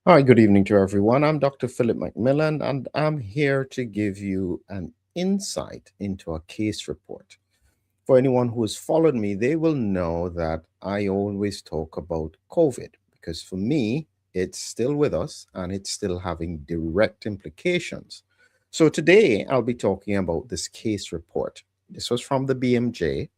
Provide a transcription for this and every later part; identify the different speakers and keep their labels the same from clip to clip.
Speaker 1: Hi, good evening to everyone. I'm Dr. Philip McMillan, and I'm here to give you an insight into a case report. For anyone who has followed me, they will know that I always talk about COVID because for me, it's still with us and it's still having direct implications. So today, I'll be talking about this case report. This was from the BMJ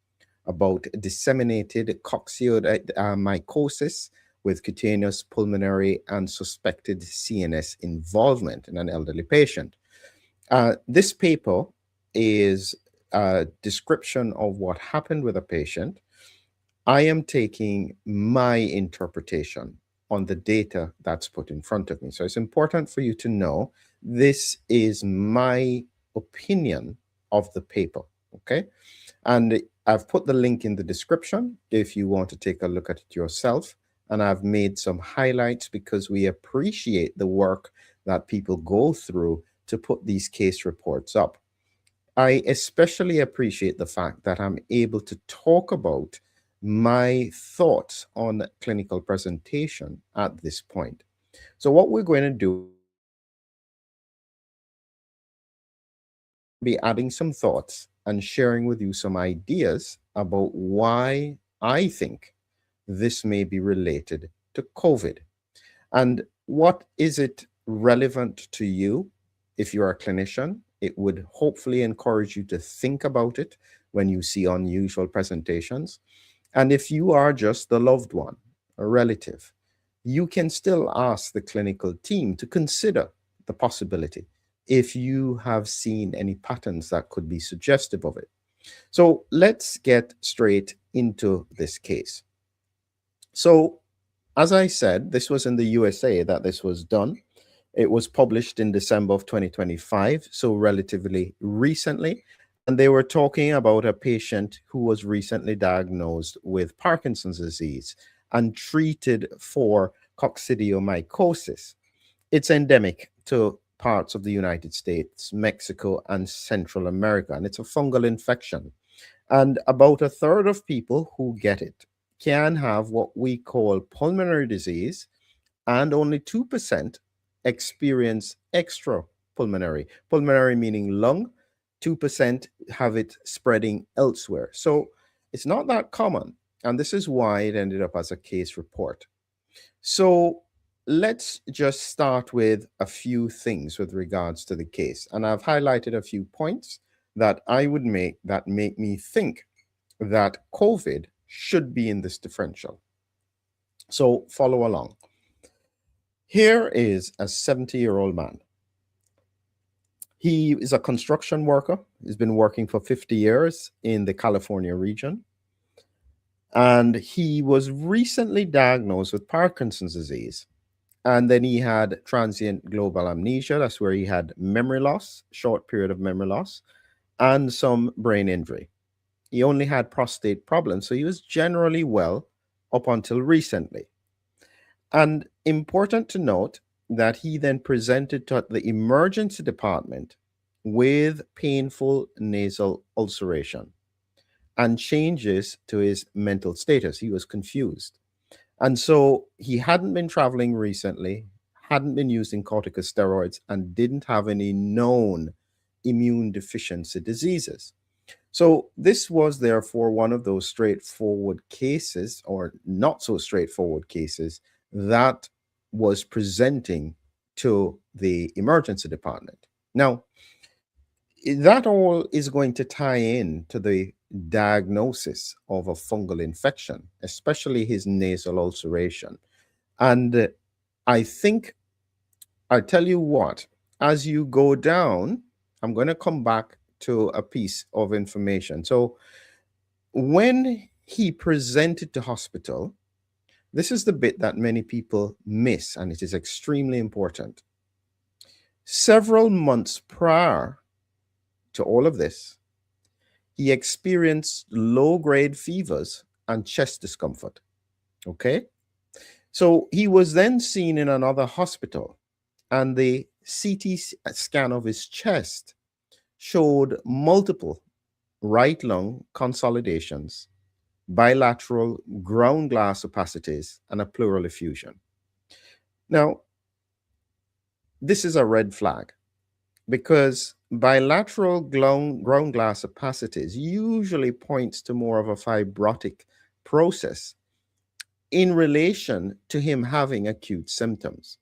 Speaker 1: about disseminated coccidioidomycosis with cutaneous, pulmonary, and suspected CNS involvement in an elderly patient. This paper is a description of what happened with a patient. I am taking my interpretation on the data that's put in front of me. So it's important for you to know this is my opinion of the paper. Okay. And I've put the link in the description if you want to take a look at it yourself. And I've made some highlights because we appreciate the work that people go through to put these case reports up. I especially appreciate the fact that I'm able to talk about my thoughts on clinical presentation at this point. So, what we're going to do be adding some thoughts and sharing with you some ideas about why I think this may be related to COVID. And what is it relevant to you if you're a clinician? It would hopefully encourage you to think about it when you see unusual presentations. And if you are just a loved one, a relative, you can still ask the clinical team to consider the possibility if you have seen any patterns that could be suggestive of it. So let's get straight into this case. So, as I said, this was in the USA that this was done. It was published in December of 2025, so relatively recently. And they were talking about a patient who was recently diagnosed with Parkinson's disease and treated for coccidioidomycosis. It's endemic to parts of the United States, Mexico, and Central America, and it's a fungal infection. And about a third of people who get it can have what we call pulmonary disease, and only 2% experience extra pulmonary. Pulmonary meaning lung, 2% have it spreading elsewhere. So it's not that common. And this is why it ended up as a case report. So let's just start with a few things with regards to the case. And I've highlighted a few points that I would make that make me think that COVID should be in this differential. So follow along. Here is a 70-year-old man. He is a construction worker. He's been working for 50 years in the California region. And he was recently diagnosed with Parkinson's disease. And then he had transient global amnesia. That's where he had memory loss, short period of memory loss, and some brain injury. He only had prostate problems. So he was generally well up until recently. And important to note that he then presented to the emergency department with painful nasal ulceration and changes to his mental status. He was confused. And so he hadn't been traveling recently, hadn't been using corticosteroids, and didn't have any known immune deficiency diseases. So this was therefore one of those straightforward cases, or not so straightforward cases, that was presenting to the emergency department. Now, that all is going to tie in to the diagnosis of a fungal infection, especially his nasal ulceration. And I think, I tell you what, as you go down, I'm going to come back to a piece of information. So when he presented to hospital, this is the bit that many people miss, and it is extremely important. Several months prior to all of this, he experienced low grade fevers and chest discomfort. Okay. So he was then seen in another hospital, and the CT scan of his chest showed multiple right lung consolidations, bilateral ground glass opacities, and a pleural effusion. Now, this is a red flag because bilateral ground glass opacities usually points to more of a fibrotic process in relation to him having acute symptoms.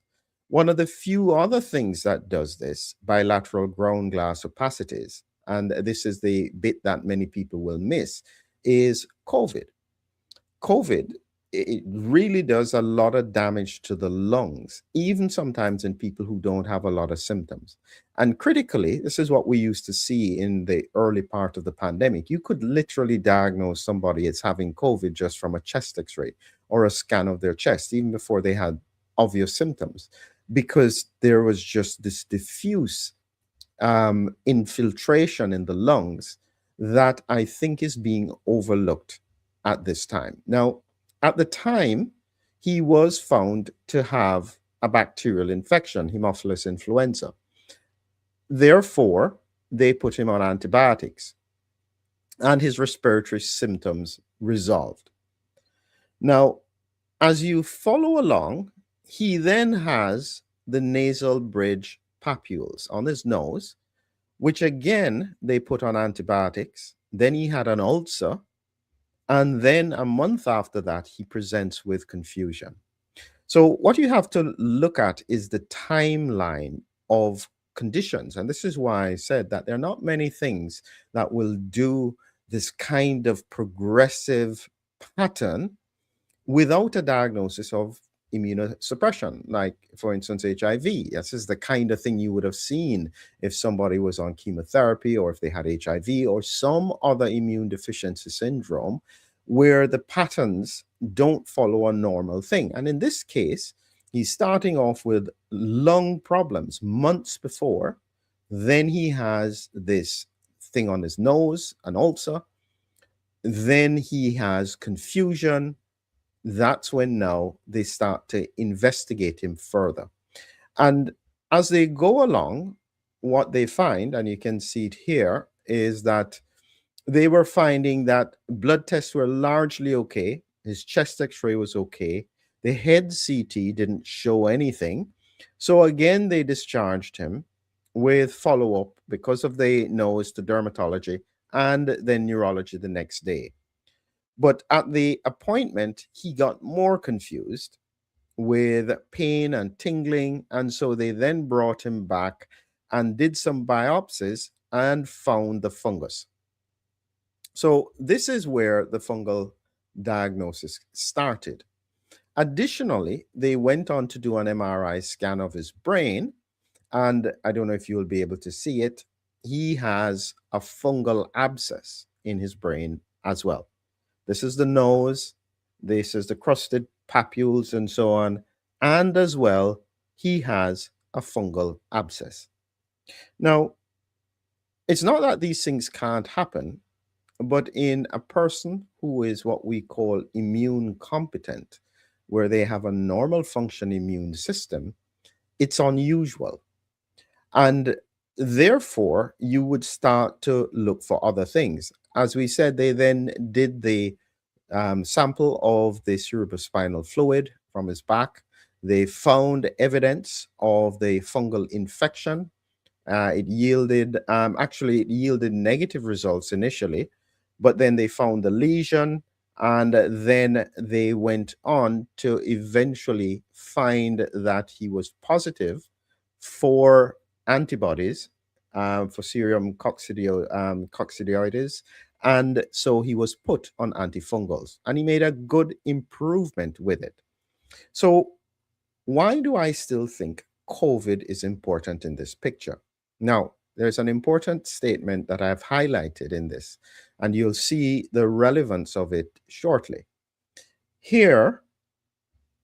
Speaker 1: One of the few other things that does this, bilateral ground glass opacities, and this is the bit that many people will miss, is COVID. COVID, it really does a lot of damage to the lungs, even sometimes in people who don't have a lot of symptoms. And critically, this is what we used to see in the early part of the pandemic. You could literally diagnose somebody as having COVID just from a chest x-ray or a scan of their chest, even before they had obvious symptoms, because there was just this diffuse infiltration in the lungs that I think is being overlooked at this time. Now, at the time, he was found to have a bacterial infection, Haemophilus influenza. Therefore, they put him on antibiotics and his respiratory symptoms resolved. Now, as you follow along, he then has the nasal bridge papules on his nose, which again, they put on antibiotics. Then he had an ulcer. And then a month after that, he presents with confusion. So what you have to look at is the timeline of conditions. And this is why I said that there are not many things that will do this kind of progressive pattern without a diagnosis of immunosuppression, like, for instance, HIV. This is the kind of thing you would have seen if somebody was on chemotherapy or if they had HIV or some other immune deficiency syndrome where the patterns don't follow a normal thing. And in this case, he's starting off with lung problems months before. Then he has this thing on his nose, an ulcer. Then he has confusion. That's when now they start to investigate him further. And as they go along, what they find, and you can see it here, is that they were finding that blood tests were largely okay. His chest x-ray was okay. The head CT didn't show anything. So again, they discharged him with follow-up because of the nose to dermatology and then neurology the next day. But at the appointment, he got more confused with pain and tingling. And so they then brought him back and did some biopsies and found the fungus. So this is where the fungal diagnosis started. Additionally, they went on to do an MRI scan of his brain. And I don't know if you'll be able to see it. He has a fungal abscess in his brain as well. This is the nose, this is the crusted papules and so on. And as well, he has a fungal abscess. Now, it's not that these things can't happen, but in a person who is what we call immune competent, where they have a normal function immune system, it's unusual. And therefore, you would start to look for other things. As we said, they then did the sample of the cerebrospinal fluid from his back. They found evidence of the fungal infection. It yielded negative results initially, but then they found the lesion, and then they went on to eventually find that he was positive for antibodies for serum coccidioides, and so he was put on antifungals, and he made a good improvement with it. So why do I still think COVID is important in this picture? Now, there's an important statement that I've highlighted in this, and you'll see the relevance of it shortly. Here,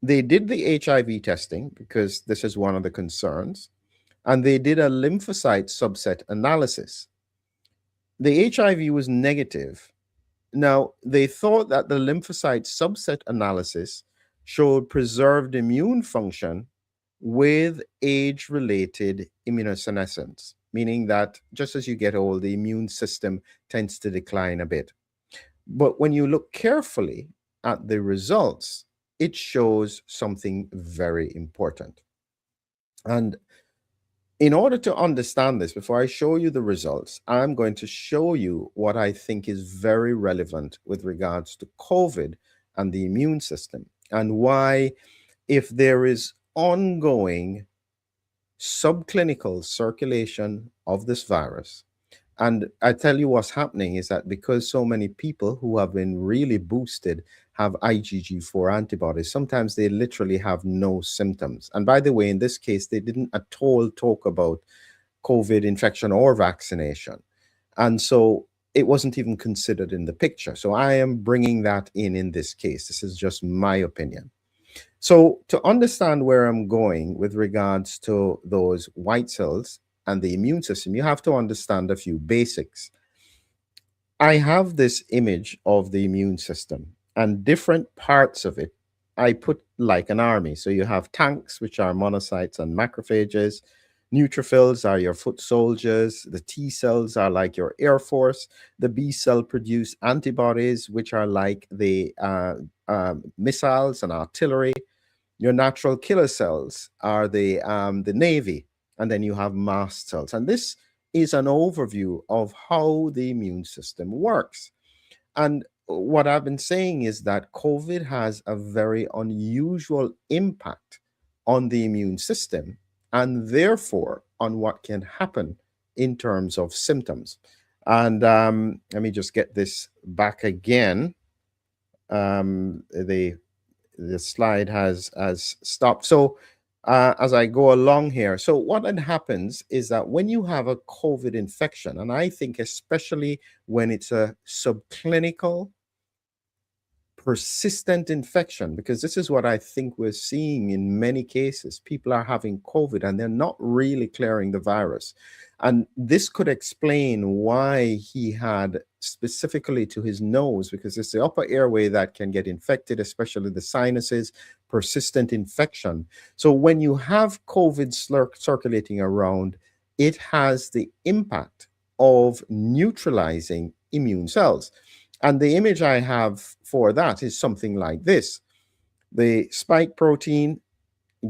Speaker 1: they did the HIV testing because this is one of the concerns, and they did a lymphocyte subset analysis. The HIV was negative. Now, they thought that the lymphocyte subset analysis showed preserved immune function with age-related immunosenescence, meaning that just as you get old, the immune system tends to decline a bit. But when you look carefully at the results, it shows something very important. And In order to understand this, before I show you the results, I'm going to show you what I think is very relevant with regards to COVID and the immune system, and why, if there is ongoing subclinical circulation of this virus, and I tell you what's happening is that because so many people who have been really boosted have IgG4 antibodies, sometimes they literally have no symptoms. And by the way, in this case, they didn't at all talk about COVID infection or vaccination. And so it wasn't even considered in the picture. So I am bringing that in this case. This is just my opinion. So to understand where I'm going with regards to those white cells and the immune system, you have to understand a few basics. I have this image of the immune system, and different parts of it I put like an army. So you have tanks, which are monocytes and macrophages. Neutrophils are your foot soldiers. The T cells are like your air force. The B cell produce antibodies, which are like the missiles and artillery. Your natural killer cells are the Navy, and then you have mast cells. And this is an overview of how the immune system works. And what I've been saying is that COVID has a very unusual impact on the immune system, and therefore on what can happen in terms of symptoms. And let me just get this back again. The slide has stopped. So as I go along here, so what then happens is that when you have a COVID infection, and I think especially when it's a subclinical persistent infection, because this is what I think we're seeing in many cases. People are having COVID and they're not really clearing the virus. And this could explain why he had, specifically to his nose, because it's the upper airway that can get infected, especially the sinuses, persistent infection. So when you have COVID circulating around, it has the impact of neutralizing immune cells. And the image I have for that is something like this. The spike protein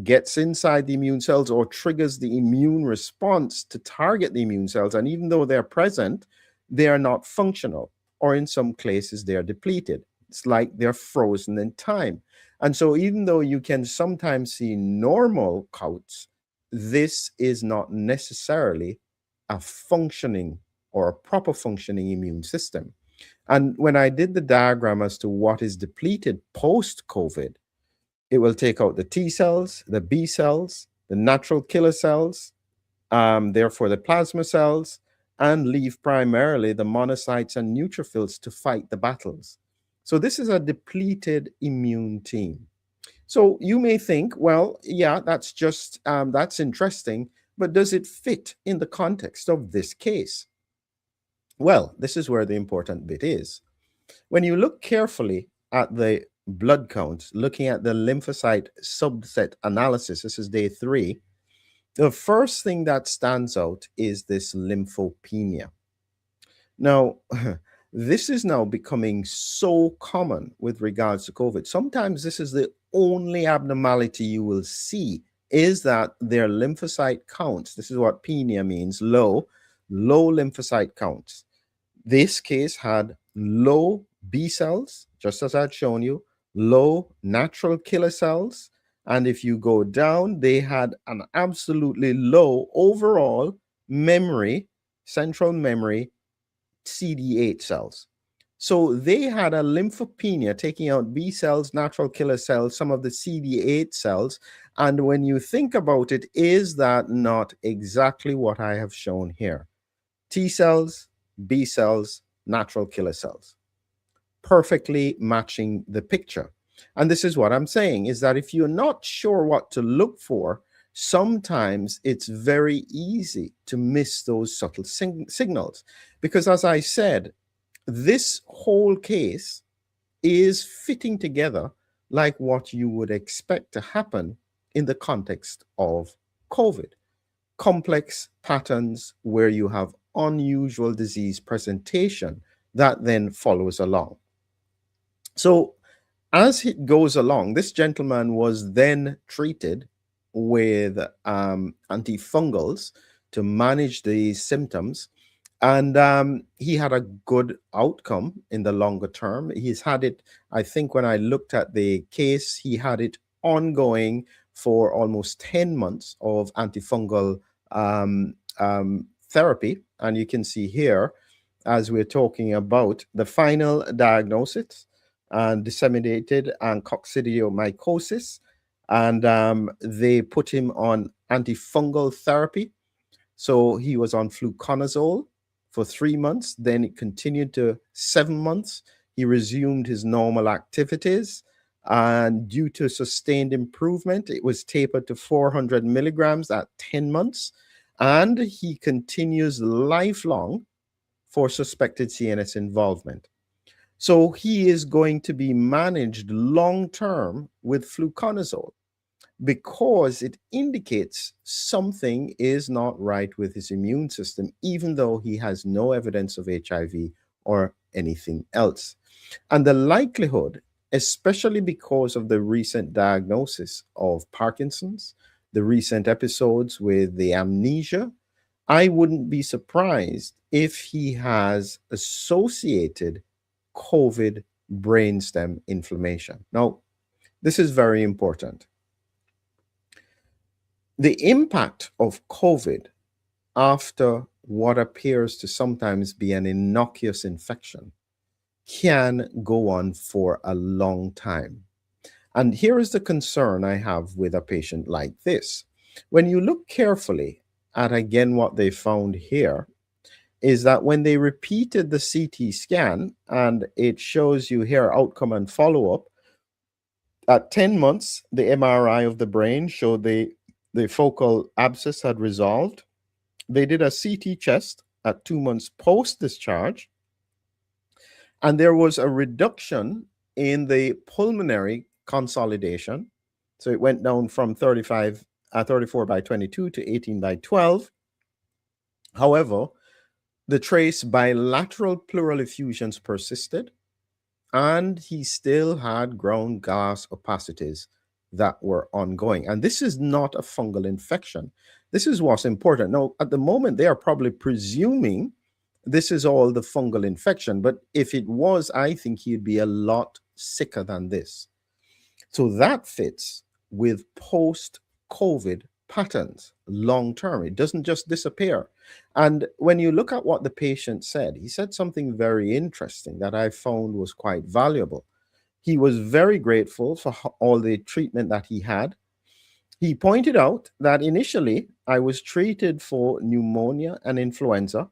Speaker 1: gets inside the immune cells or triggers the immune response to target the immune cells. And even though they're present, they are not functional, or in some cases, they are depleted. It's like they're frozen in time. And so even though you can sometimes see normal counts, this is not necessarily a functioning or a proper functioning immune system. And when I did the diagram as to what is depleted post-COVID, it will take out the T cells, the B cells, the natural killer cells, therefore the plasma cells, and leave primarily the monocytes and neutrophils to fight the battles. So this is a depleted immune team. So you may think, well, yeah, that's just, that's interesting, but does it fit in the context of this case? Well, this is where the important bit is. When you look carefully at the blood counts, looking at the lymphocyte subset analysis, this is day 3, the first thing that stands out is this lymphopenia. Now, this is now becoming so common with regards to COVID. Sometimes this is the only abnormality you will see, is that their lymphocyte counts, this is what penia means, low lymphocyte counts. This case had low B cells, just as I'd shown you, low natural killer cells. And if you go down, they had an absolutely low overall memory, central memory, CD8 cells. So they had a lymphopenia, taking out B cells, natural killer cells, some of the CD8 cells. And when you think about it, is that not exactly what I have shown here? T cells, B cells, natural killer cells, perfectly matching the picture. And this is what I'm saying, is that if you're not sure what to look for, sometimes it's very easy to miss those subtle signals. Because as I said, this whole case is fitting together like what you would expect to happen in the context of COVID. Complex patterns where you have unusual disease presentation that then follows along. So as it goes along, this gentleman was then treated with antifungals to manage these symptoms. And he had a good outcome in the longer term. He's had it, I think when I looked at the case, he had it ongoing for almost 10 months of antifungal therapy. And you can see here, as we're talking about the final diagnosis, and disseminated and coccidioidomycosis. And they put him on antifungal therapy. So he was on fluconazole for 3 months. Then it continued to 7 months. He resumed his normal activities. And due to sustained improvement, it was tapered to 400 milligrams at 10 months. And he continues lifelong for suspected CNS involvement. So he is going to be managed long-term with fluconazole because it indicates something is not right with his immune system, even though he has no evidence of HIV or anything else. And the likelihood, especially because of the recent diagnosis of Parkinson's, the recent episodes with the amnesia, I wouldn't be surprised if he has associated COVID brainstem inflammation. Now, this is very important. The impact of COVID after what appears to sometimes be an innocuous infection can go on for a long time. And here is the concern I have with a patient like this. When you look carefully at, again, what they found here, is that when they repeated the CT scan, and it shows you here outcome and follow-up, at 10 months, the MRI of the brain showed the focal abscess had resolved. They did a CT chest at 2 months post-discharge, and there was a reduction in the pulmonary consolidation. So it went down from 34 by 22 to 18 by 12. However, the trace bilateral pleural effusions persisted, and he still had ground glass opacities that were ongoing. And this is not a fungal infection. This is what's important. Now, at the moment, they are probably presuming this is all the fungal infection. But if it was, I think he'd be a lot sicker than this. So that fits with post-COVID patterns long term. It doesn't just disappear. And when you look at what the patient said, he said something very interesting that I found was quite valuable. He was very grateful for all the treatment that he had. He pointed out that initially I was treated for pneumonia and influenza,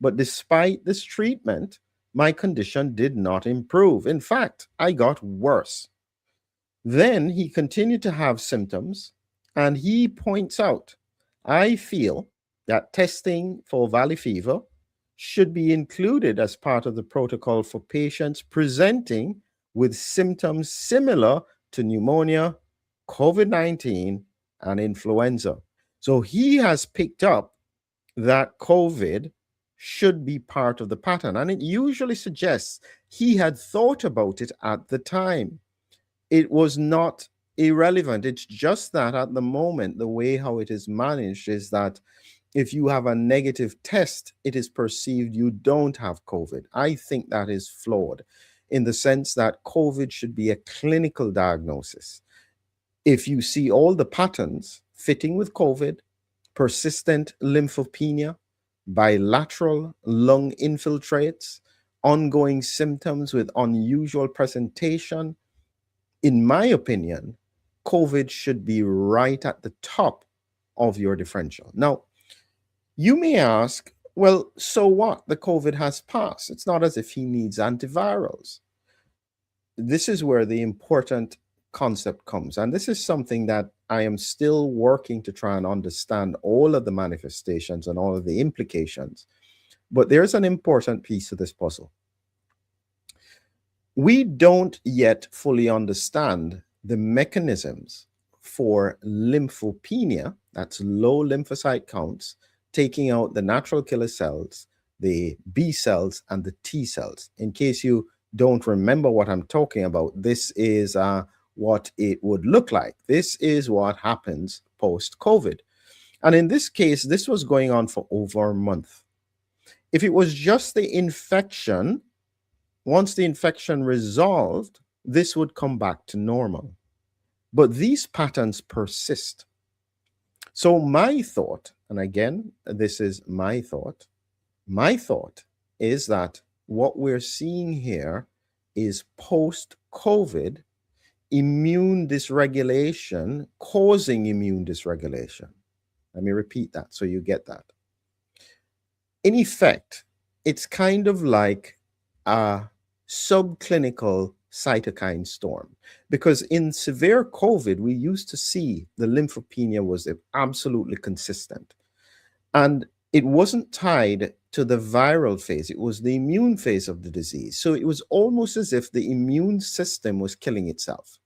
Speaker 1: but despite this treatment, my condition did not improve. In fact, I got worse. Then he continued to have symptoms, and he points out, I feel that testing for valley fever should be included as part of the protocol for patients presenting with symptoms similar to pneumonia, COVID-19, and influenza. So he has picked up that COVID should be part of the pattern, and it usually suggests he had thought about it at the time. It was not irrelevant. It's just that at the moment, the way how it is managed is that if you have a negative test, it is perceived you don't have COVID. I think that is flawed in the sense that COVID should be a clinical diagnosis. If you see all the patterns fitting with COVID, persistent lymphopenia, bilateral lung infiltrates, ongoing symptoms with unusual presentation, in my opinion, COVID should be right at the top of your differential. Now, you may ask, well, so what? The COVID has passed. It's not as if he needs antivirals. This is where the important concept comes. And this is something that I am still working to try and understand all of the manifestations and all of the implications. But there's an important piece of this puzzle. We don't yet fully understand the mechanisms for lymphopenia, that's low lymphocyte counts, taking out the natural killer cells, the B cells, and the T cells. In case you don't remember what I'm talking about, this is what it would look like. This is what happens post-COVID. And in this case, this was going on for over a month. If it was just the infection, once the infection resolved, this would come back to normal. But these patterns persist. So my thought, and again, this is my thought is that what we're seeing here is post-COVID immune dysregulation causing immune dysregulation. Let me repeat that so you get that. In effect, it's kind of like a subclinical cytokine storm, because in severe COVID, we used to see the lymphopenia was absolutely consistent. And it wasn't tied to the viral phase, it was the immune phase of the disease. So it was almost as if the immune system was killing itself.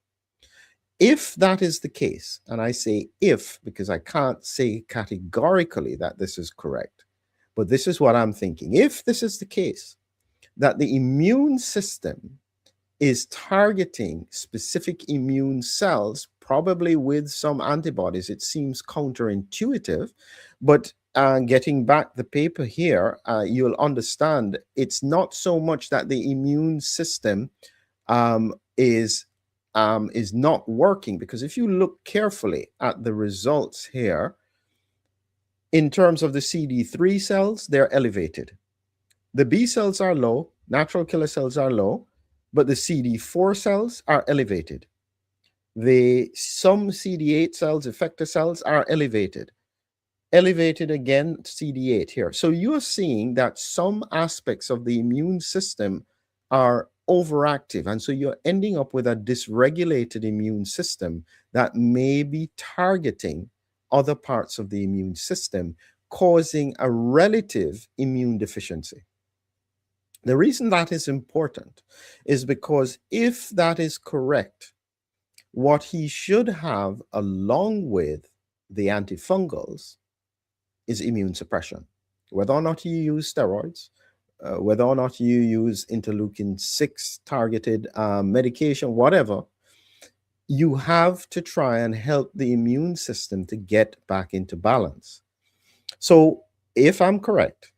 Speaker 1: If that is the case, and I say if because I can't say categorically that this is correct, but this is what I'm thinking. If this is the case, that the immune system is targeting specific immune cells, probably with some antibodies, it seems counterintuitive, but getting back the paper here, you'll understand it's not so much that the immune system is not working, because if you look carefully at the results here, in terms of the CD3 cells, they're elevated. The B cells are low, natural killer cells are low, but the CD4 cells are elevated. Some CD8 cells, effector cells, are elevated. Elevated again, CD8 here. So you're seeing that some aspects of the immune system are overactive. And so you're ending up with a dysregulated immune system that may be targeting other parts of the immune system, causing a relative immune deficiency. The reason that is important is because if that is correct, what he should have along with the antifungals is immune suppression. Whether or not you use steroids, whether or not you use interleukin-6 targeted medication, whatever, you have to try and help the immune system to get back into balance. So if I'm correct,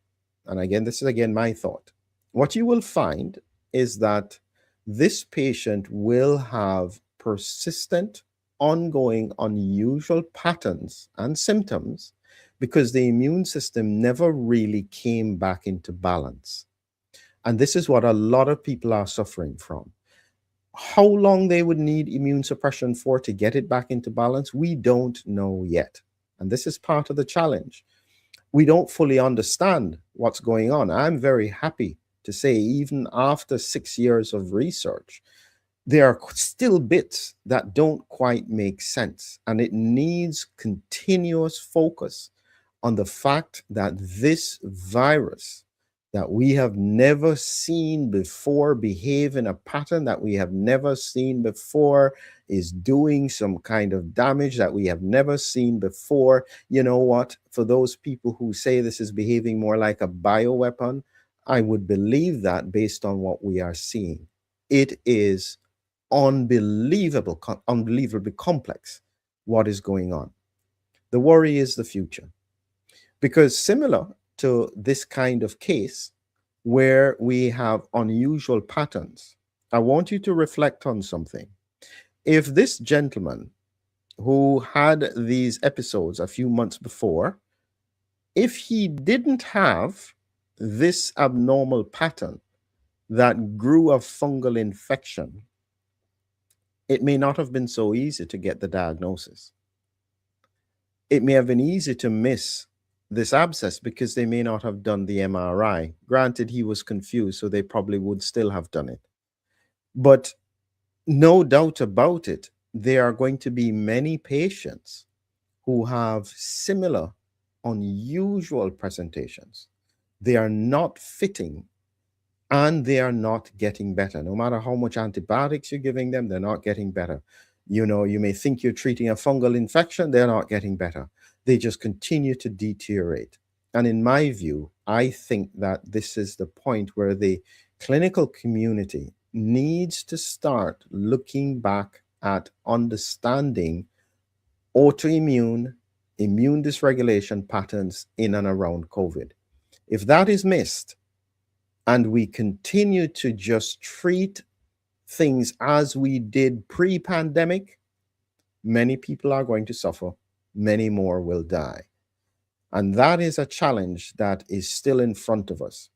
Speaker 1: and again, this is again my thought, what you will find is that this patient will have persistent, ongoing, unusual patterns and symptoms because the immune system never really came back into balance. And this is what a lot of people are suffering from. How long they would need immune suppression for to get it back into balance, we don't know yet. And this is part of the challenge. We don't fully understand what's going on. I'm very happy to say, even after 6 years of research, there are still bits that don't quite make sense. And it needs continuous focus on the fact that this virus that we have never seen before behave in a pattern that we have never seen before, is doing some kind of damage that we have never seen before. You know what? For those people who say this is behaving more like a bioweapon, I would believe that based on what we are seeing. It is unbelievably complex what is going on. The worry is the future. Because similar to this kind of case where we have unusual patterns, I want you to reflect on something. If this gentleman who had these episodes a few months before, if he didn't have this abnormal pattern that grew a fungal infection, it may not have been so easy to get the diagnosis. It may have been easy to miss this abscess because they may not have done the MRI. Granted, he was confused, so they probably would still have done it. But no doubt about it, there are going to be many patients who have similar unusual presentations. They are not fitting and they are not getting better. No matter how much antibiotics you're giving them, they're not getting better. You know, you may think you're treating a fungal infection, they're not getting better. They just continue to deteriorate. And in my view, I think that this is the point where the clinical community needs to start looking back at understanding autoimmune, immune dysregulation patterns in and around COVID. If that is missed and we continue to just treat things as we did pre-pandemic, many people are going to suffer, many more will die. And that is a challenge that is still in front of us.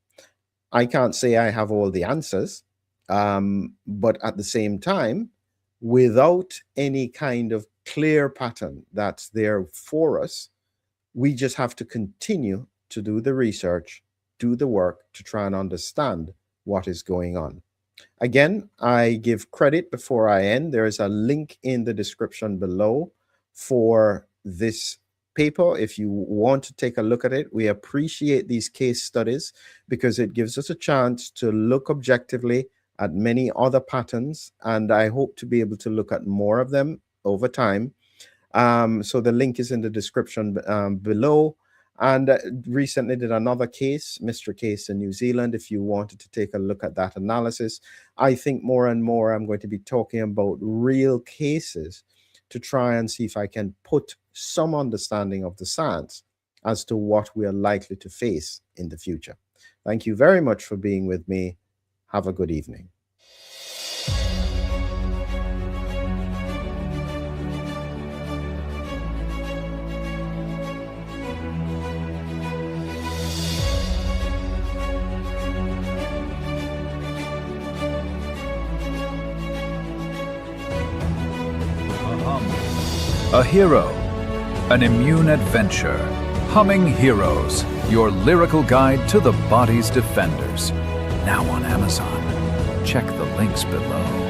Speaker 1: I can't say I have all the answers, but at the same time, without any kind of clear pattern that's there for us, we just have to continue to do the research, do the work to try and understand what is going on. Again, I give credit before I end. There is a link in the description below for this paper if you want to take a look at it. We appreciate these case studies because it gives us a chance to look objectively at many other patterns, and I hope to be able to look at more of them over time. So the link is in the description below. And recently did another case, Mr. Case in New Zealand, if you wanted to take a look at that analysis. I think more and more I'm going to be talking about real cases to try and see if I can put some understanding of the science as to what we are likely to face in the future. Thank you very much for being with me. Have a good evening.
Speaker 2: A hero, an immune adventure, Humming Heroes, your lyrical guide to the body's defenders. Now on Amazon. Check the links below.